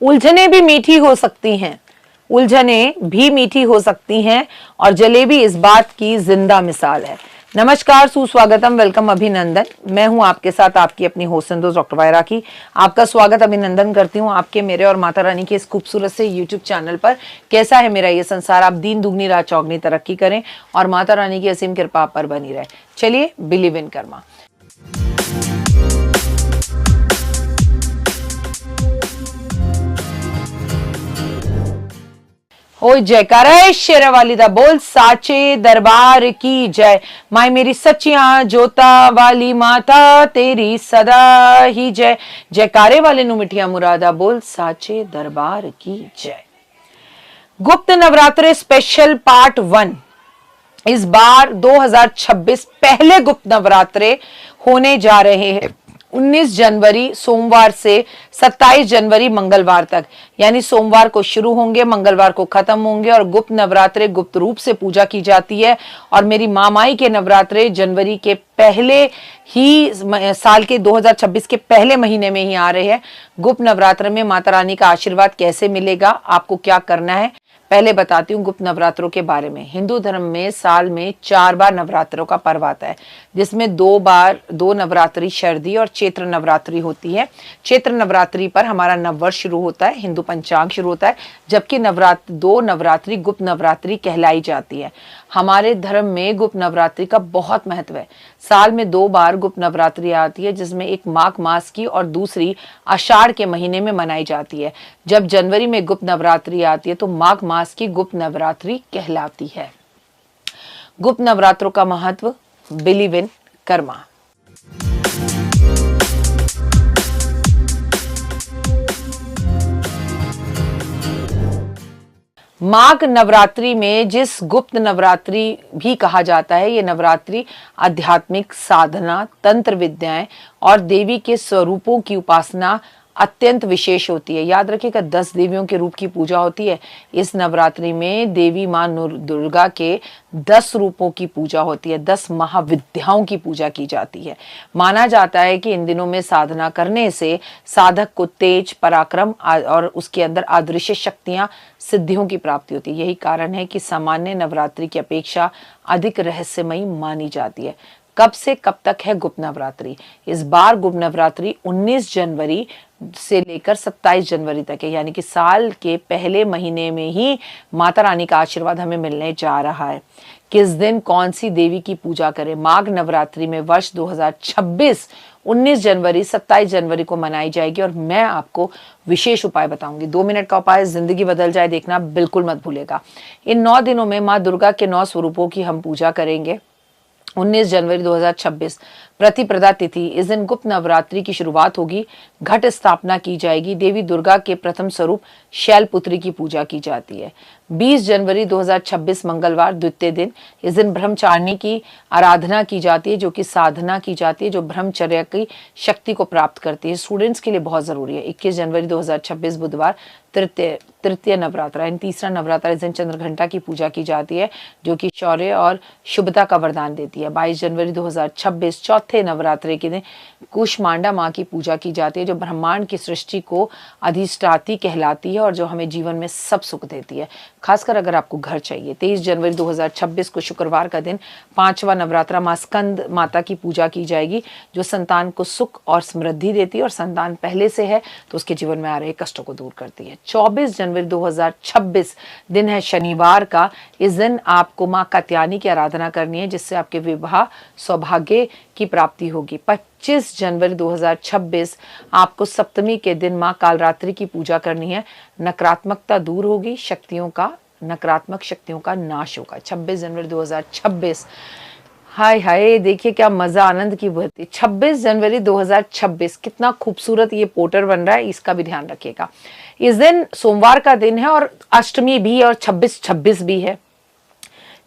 उलझने भी मीठी हो सकती हैं, उलझने भी मीठी हो सकती हैं और जलेबी इस बात की जिंदा मिसाल है। नमस्कार, सुस्वागतम, वेलकम, अभिनंदन। मैं हूं आपके साथ आपकी अपनी होस्ट दोस्त डॉक्टर वायरा की। आपका स्वागत, अभिनंदन करती हूं आपके, मेरे और माता रानी के इस खूबसूरत से यूट्यूब चैनल पर। कैसा है मेरा ये संसार, आप दीन दुगनी रात चौगनी तरक्की करें और माता रानी की असीम कृपा आप पर बनी रहे। चलिए, बिलीव इन कर्मा। हो जयकारा शेरा वाली दा बोल, साचे दरबार की जय। माई मेरी सच्चियां जोता वाली माता तेरी सदा ही जय। जयकारे वाले नु मिठिया मुरादा बोल, साचे दरबार की जय। गुप्त नवरात्रे स्पेशल पार्ट 1। इस बार 2026 पहले गुप्त नवरात्रे होने जा रहे हैं 19 जनवरी सोमवार से 27 जनवरी मंगलवार तक। यानी सोमवार को शुरू होंगे, मंगलवार को खत्म होंगे। और गुप्त नवरात्रे गुप्त रूप से पूजा की जाती है। और मेरी मामाई के नवरात्रे जनवरी के पहले ही, साल के 2026 के पहले महीने में ही आ रहे हैं। गुप्त नवरात्र में माता रानी का आशीर्वाद कैसे मिलेगा, आपको क्या करना है, पहले बताती हूँ गुप्त नवरात्रों के बारे में। हिंदू धर्म में साल में 4 बार नवरात्रों का पर्व आता है, जिसमें दो नवरात्रि शरदी और चैत्र नवरात्रि होती है। चैत्र नवरात्रि पर हमारा नववर्ष शुरू होता है, हिंदू पंचांग शुरू होता है, जबकि दो नवरात्रि गुप्त नवरात्रि कहलाई जाती है। हमारे धर्म में गुप्त नवरात्रि का बहुत महत्व है। साल में 2 बार गुप्त नवरात्रि आती है, जिसमें एक माघ मास की और दूसरी आषाढ़ के महीने में मनाई जाती है। जब जनवरी में गुप्त नवरात्रि आती है तो माघ मास की गुप्त नवरात्रि कहलाती है। गुप्त नवरात्रों का महत्व, बिलीव इन कर्मा। माघ नवरात्रि में जिस गुप्त नवरात्रि भी कहा जाता है, ये नवरात्रि आध्यात्मिक साधना, तंत्र विद्याएं और देवी के स्वरूपों की उपासना अत्यंत विशेष होती है। याद रखिएगा, 10 देवियों के रूप की पूजा होती है। इस नवरात्रि में देवी मां दुर्गा के 10 रूपों की पूजा होती है, 10 महाविद्याओं की पूजा की जाती है। माना जाता है कि इन दिनों में साधना करने से साधक को तेज, पराक्रम और उसके अंदर अदृश्य शक्तियां, सिद्धियों की प्राप्ति होती है। यही कारण है कि सामान्य नवरात्रि की अपेक्षा अधिक रहस्यमयी मानी जाती है। कब से कब तक है गुप्त नवरात्रि? इस बार गुप्त नवरात्रि 19 जनवरी से लेकर 27 जनवरी तक है, यानी कि साल के पहले महीने में ही माता रानी का आशीर्वाद हमें मिलने जा रहा है। किस दिन कौन सी देवी की पूजा करें? माघ नवरात्रि में वर्ष 2026 19 जनवरी 27 जनवरी को मनाई जाएगी और मैं आपको विशेष उपाय बताऊंगी। 2 मिनट का उपाय, जिंदगी बदल जाए, देखना बिल्कुल मत भूलेगा। इन 9 दिनों में माँ दुर्गा के 9 स्वरूपों की हम पूजा करेंगे। 19 जनवरी 2026 प्रतिप्रदा तिथि, इस दिन गुप्त नवरात्रि की शुरुआत होगी। घट स्थापना की जाएगी। देवी दुर्गा के प्रथम स्वरूप शैलपुत्री की पूजा की जाती है। 20 जनवरी 2026 मंगलवार, द्वितीय दिन, इस दिन ब्रह्मचारिणी की आराधना की जाती है, जो कि साधना की जाती है, जो ब्रह्मचर्य की शक्ति को प्राप्त करती है। स्टूडेंट्स के लिए बहुत जरूरी है। 21 जनवरी 2026 बुधवार, तृतीय नवरात्र, यानी तीसरा नवरात्र, इस दिन चंद्रघंटा की पूजा की जाती है, जो कि शौर्य और शुभता का वरदान देती है। 22 जनवरी 2026 चौथे नवरात्रे के दिन कुष्मांडा माँ की पूजा की जाती है, जो ब्रह्मांड की सृष्टि को अधिष्ठाती कहलाती है और जो हमें जीवन में सब सुख देती है, खासकर अगर आपको घर चाहिए। 23 जनवरी 2026 को शुक्रवार का दिन 5वां नवरात्रा माँ स्कंद माता की पूजा की जाएगी, जो संतान को सुख और समृद्धि देती है और संतान पहले से है तो उसके जीवन में आ रहे कष्टों को दूर करती है। 24 जनवरी 2026 दिन है शनिवार का। इस दिन आपको माँ कात्यायनी की आराधना करनी है, जिससे आपके विवाह सौभाग्य की प्राप्ति होगी। 25 जनवरी 2026 आपको सप्तमी के दिन माँ कालरात्रि की पूजा करनी है। नकारात्मकता दूर होगी, नकारात्मक शक्तियों का नाश होगा। 26 जनवरी 2026, हाय हाय, देखिए क्या मजा, आनंद की भर्ती। 26 जनवरी 2026 कितना खूबसूरत ये पोर्टर बन रहा है, इसका भी ध्यान रखिएगा। इस दिन सोमवार का दिन है और अष्टमी भी और 26 भी है।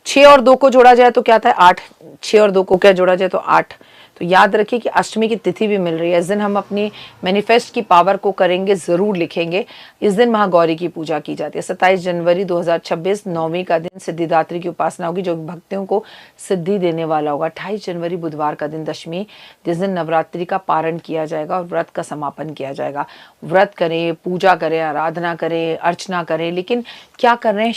6 और 2 को जोड़ा जाए तो क्या था? 8। 6 और 2 को क्या जोड़ा जाए तो 8। तो याद रखिए कि अष्टमी की तिथि भी मिल रही है। इस दिन हम अपनी मैनिफेस्ट की पावर को करेंगे, ज़रूर लिखेंगे। इस दिन महागौरी की पूजा की जाती है। 27 जनवरी 2026 नवमी का दिन सिद्धिदात्री की उपासना होगी, जो भक्तों को सिद्धि देने वाला होगा। 28 जनवरी बुधवार का दिन दशमी, जिस दिन नवरात्रि का पारण किया जाएगा और व्रत का समापन किया जाएगा। व्रत करें, पूजा करें, आराधना करें, अर्चना करें, लेकिन क्या कर रहे हैं?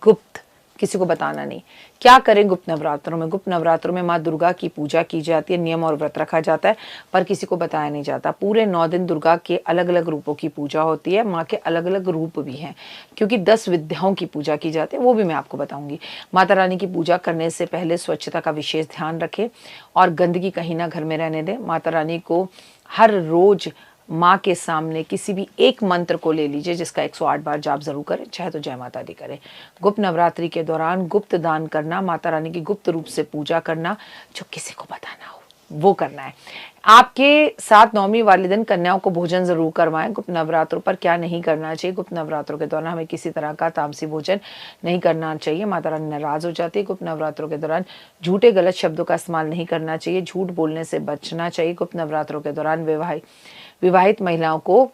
गुप्त, किसी को बताना नहीं। क्या करें गुप्त नवरात्रों में? गुप्त नवरात्रों में माँ दुर्गा की पूजा की जाती है, नियम और व्रत रखा जाता है, पर किसी को बताया नहीं जाता। पूरे 9 दिन दुर्गा के अलग अलग रूपों की पूजा होती है। माँ के अलग अलग रूप भी हैं, क्योंकि 10 विद्याओं की पूजा की जाती है, वो भी मैं आपको बताऊंगी। माता रानी की पूजा करने से पहले स्वच्छता का विशेष ध्यान रखें और गंदगी कहीं ना घर में रहने दें। माता रानी को हर रोज माँ के सामने किसी भी एक मंत्र को ले लीजिए, जिसका 108 बार जाप जरूर करें, चाहे तो जय माता दी करें। गुप्त नवरात्रि के दौरान गुप्त दान करना, माता रानी की गुप्त रूप से पूजा करना, जो किसी को बताना हो वो करना है। आपके साथ नवमी वाले दिन कन्याओं को भोजन जरूर करवाएं। गुप्त नवरात्रों पर क्या नहीं करना चाहिए? गुप्त नवरात्रों के दौरान हमें किसी तरह का तामसी भोजन नहीं करना चाहिए, माता रानी नाराज हो जाती है। गुप्त नवरात्रों के दौरान झूठे गलत शब्दों का इस्तेमाल नहीं करना चाहिए, झूठ बोलने से बचना चाहिए। गुप्त नवरात्रों के दौरान विवाहित महिलाओं को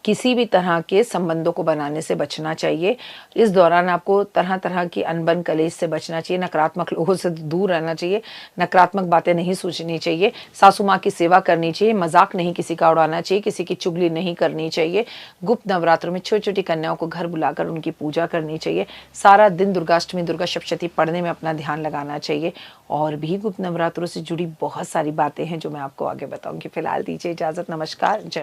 किसी भी तरह के संबंधों को बनाने से बचना चाहिए। इस दौरान आपको तरह तरह की अनबन कलेश से बचना चाहिए, नकारात्मक लोगों से दूर रहना चाहिए, नकारात्मक बातें नहीं सोचनी चाहिए, सासू माँ की सेवा करनी चाहिए, मजाक नहीं किसी का उड़ाना चाहिए, किसी की चुगली नहीं करनी चाहिए। गुप्त नवरात्रों में छोटी छोटी कन्याओं को घर बुलाकर उनकी पूजा करनी चाहिए। सारा दिन दुर्गाष्टमी, दुर्गा सप्तशती पढ़ने में अपना ध्यान लगाना चाहिए। और भी गुप्त नवरात्रों से जुड़ी बहुत सारी बातें हैं जो मैं आपको आगे बताऊंगी। फिलहाल दीजिए इजाजत, नमस्कार, जय